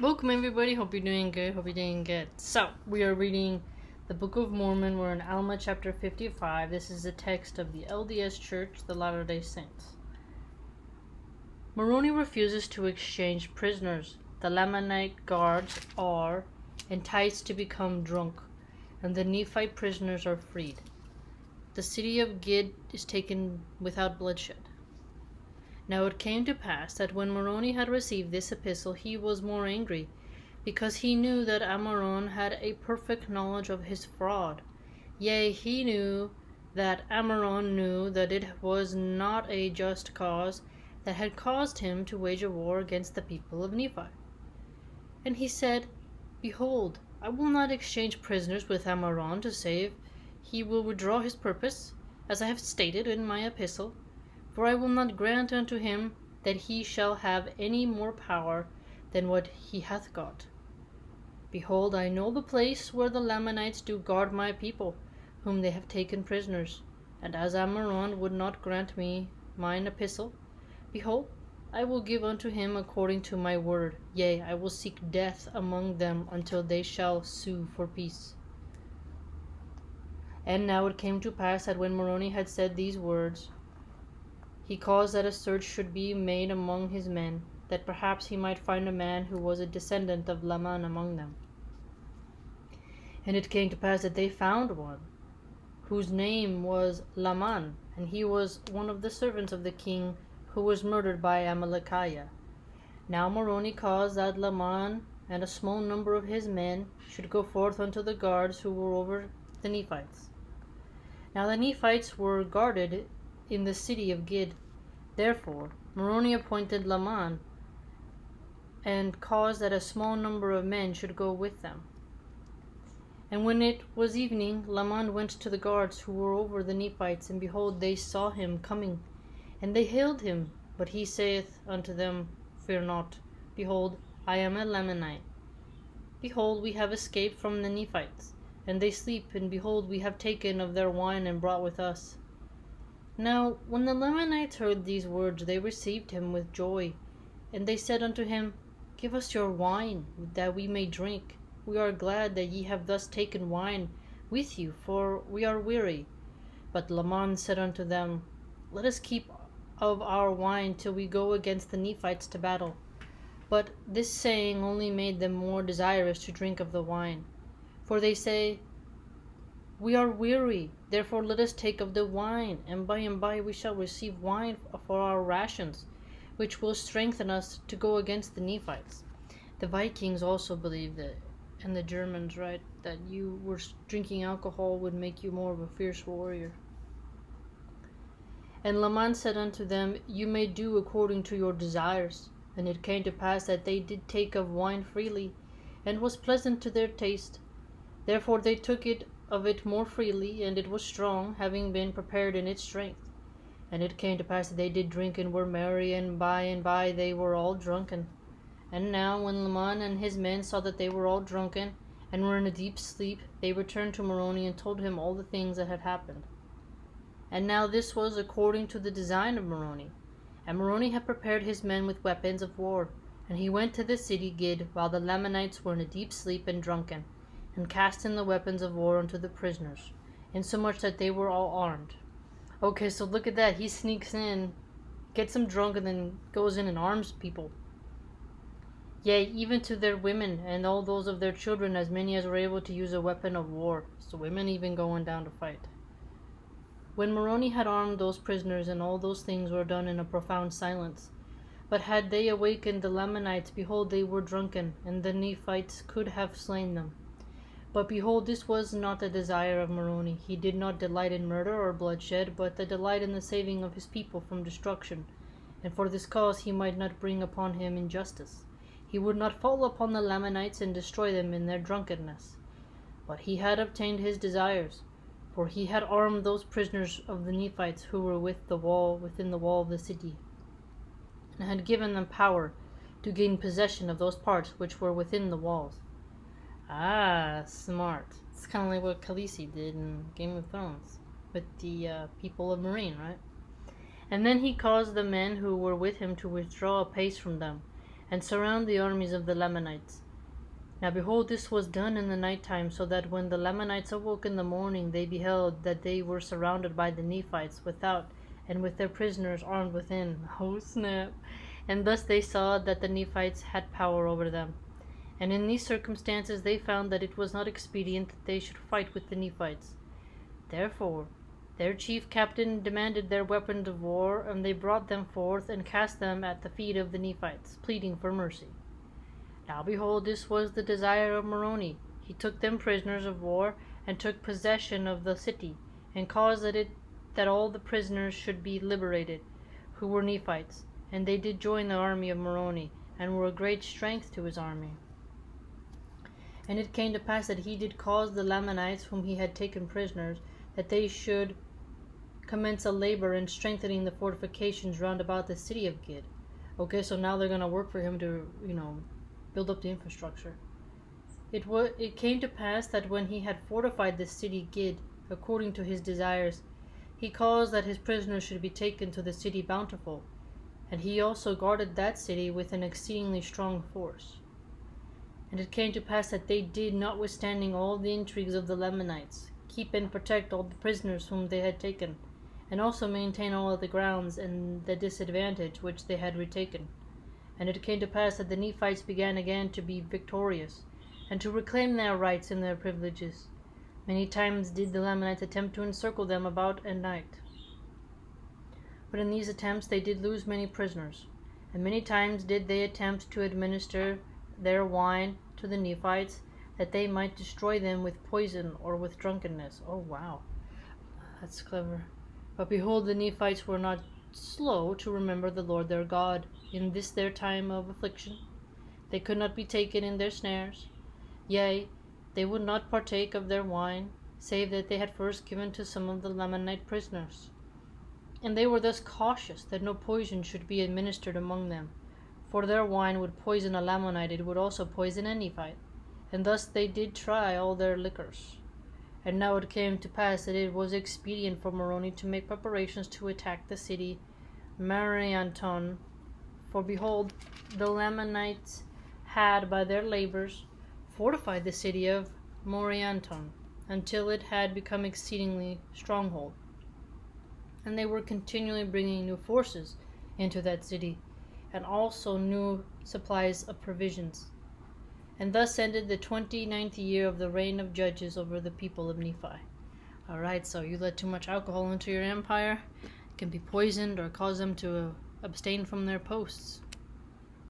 Welcome everybody, hope you're doing good. So, we are reading the Book of Mormon. We're in Alma chapter 55. This is a text of the LDS Church, the Latter-day Saints. Moroni refuses to exchange prisoners. The Lamanite guards are enticed to become drunk, and the Nephite prisoners are freed. The city of Gid is taken without bloodshed. Now it came to pass that when Moroni had received this epistle, he was more angry, because he knew that Ammoron had a perfect knowledge of his fraud. Yea, he knew that Ammoron knew that it was not a just cause that had caused him to wage a war against the people of Nephi. And he said, Behold, I will not exchange prisoners with Ammoron to save he will withdraw his purpose, as I have stated in my epistle. For I will not grant unto him that he shall have any more power than what he hath got. Behold, I know the place where the Lamanites do guard my people, whom they have taken prisoners. And as Ammoron would not grant me mine epistle, behold, I will give unto him according to my word. Yea, I will seek death among them until they shall sue for peace. And now it came to pass that when Moroni had said these words, he caused that a search should be made among his men, that perhaps he might find a man who was a descendant of Laman among them. And it came to pass that they found one, whose name was Laman, and he was one of the servants of the king, who was murdered by Amalekiah. Now Moroni caused that Laman and a small number of his men should go forth unto the guards who were over the Nephites. Now the Nephites were guarded in the city of Gid. Therefore Moroni appointed Laman, and caused that a small number of men should go with them. And when it was evening, Laman went to the guards who were over the Nephites, and behold, they saw him coming, and they hailed him. But he saith unto them, Fear not, behold, I am a Lamanite. Behold, we have escaped from the Nephites, and they sleep, and behold, we have taken of their wine and brought with us. Now when the Lamanites heard these words, they received him with joy, and they said unto him, Give us your wine, that we may drink. We are glad that ye have thus taken wine with you, for we are weary. But Laman said unto them, Let us keep of our wine till we go against the Nephites to battle. But this saying only made them more desirous to drink of the wine. For they say, We are weary, therefore let us take of the wine, and by we shall receive wine for our rations, which will strengthen us to go against the Nephites. The Vikings also believed that, and the Germans, right, that you were drinking alcohol would make you more of a fierce warrior. And Laman said unto them, You may do according to your desires. And it came to pass that they did take of wine freely, and was pleasant to their taste. Therefore they took of it more freely, and it was strong, having been prepared in its strength. And it came to pass that they did drink and were merry, and by they were all drunken. And now when Laman and his men saw that they were all drunken, and were in a deep sleep, they returned to Moroni and told him all the things that had happened. And now this was according to the design of Moroni. And Moroni had prepared his men with weapons of war, and he went to the city Gid, while the Lamanites were in a deep sleep and drunken, and cast in the weapons of war unto the prisoners, insomuch that they were all armed. Okay, so look at that. He sneaks in, gets them drunk, and then goes in and arms people. Yea, even to their women, and all those of their children, as many as were able to use a weapon of war. So women even going down to fight. When Moroni had armed those prisoners, and all those things were done in a profound silence. But had they awakened the Lamanites, behold, they were drunken, and the Nephites could have slain them. But behold, this was not the desire of Moroni. He did not delight in murder or bloodshed, but the delight in the saving of his people from destruction. And for this cause he might not bring upon him injustice. He would not fall upon the Lamanites and destroy them in their drunkenness. But he had obtained his desires, for he had armed those prisoners of the Nephites who were within the wall of the city, and had given them power to gain possession of those parts which were within the walls. Ah, smart. It's kind of like what Khaleesi did in Game of Thrones with the people of Meereen, right? And then he caused the men who were with him to withdraw a pace from them, and surround the armies of the Lamanites. Now behold, this was done in the night time, so that when the Lamanites awoke in the morning, they beheld that they were surrounded by the Nephites without, and with their prisoners armed within. Oh snap! And thus they saw that the Nephites had power over them. And in these circumstances they found that it was not expedient that they should fight with the Nephites. Therefore their chief captain demanded their weapons of war, and they brought them forth and cast them at the feet of the Nephites, pleading for mercy. Now behold, this was the desire of Moroni. He took them prisoners of war, and took possession of the city, and caused that all the prisoners should be liberated, who were Nephites. And they did join the army of Moroni, and were a great strength to his army. And it came to pass that he did cause the Lamanites, whom he had taken prisoners, that they should commence a labor in strengthening the fortifications round about the city of Gid. Okay, so now they're going to work for him to, build up the infrastructure. It came to pass that when he had fortified the city Gid, according to his desires, he caused that his prisoners should be taken to the city Bountiful, and he also guarded that city with an exceedingly strong force. And it came to pass that they did, notwithstanding all the intrigues of the Lamanites, keep and protect all the prisoners whom they had taken, and also maintain all the grounds and the disadvantage which they had retaken. And it came to pass that the Nephites began again to be victorious, and to reclaim their rights and their privileges. Many times did the Lamanites attempt to encircle them about at night. But in these attempts they did lose many prisoners, and many times did they attempt to administer their wine to the Nephites, that they might destroy them with poison or with drunkenness. Oh wow, that's clever. But behold, the Nephites were not slow to remember the Lord their God in this their time of affliction. They could not be taken in their snares. Yea, they would not partake of their wine, save that they had first given to some of the Lamanite prisoners. And they were thus cautious that no poison should be administered among them. For their wine would poison a Lamanite, it would also poison a Nephite. And thus they did try all their liquors. And now it came to pass that it was expedient for Moroni to make preparations to attack the city Marianton. For behold, the Lamanites had by their labors fortified the city of Marianton, until it had become exceedingly stronghold. And they were continually bringing new forces into that city, and also new supplies of provisions. And thus ended the 29th year of the reign of judges over the people of Nephi. Alright, so you let too much alcohol into your empire, it can be poisoned or cause them to abstain from their posts.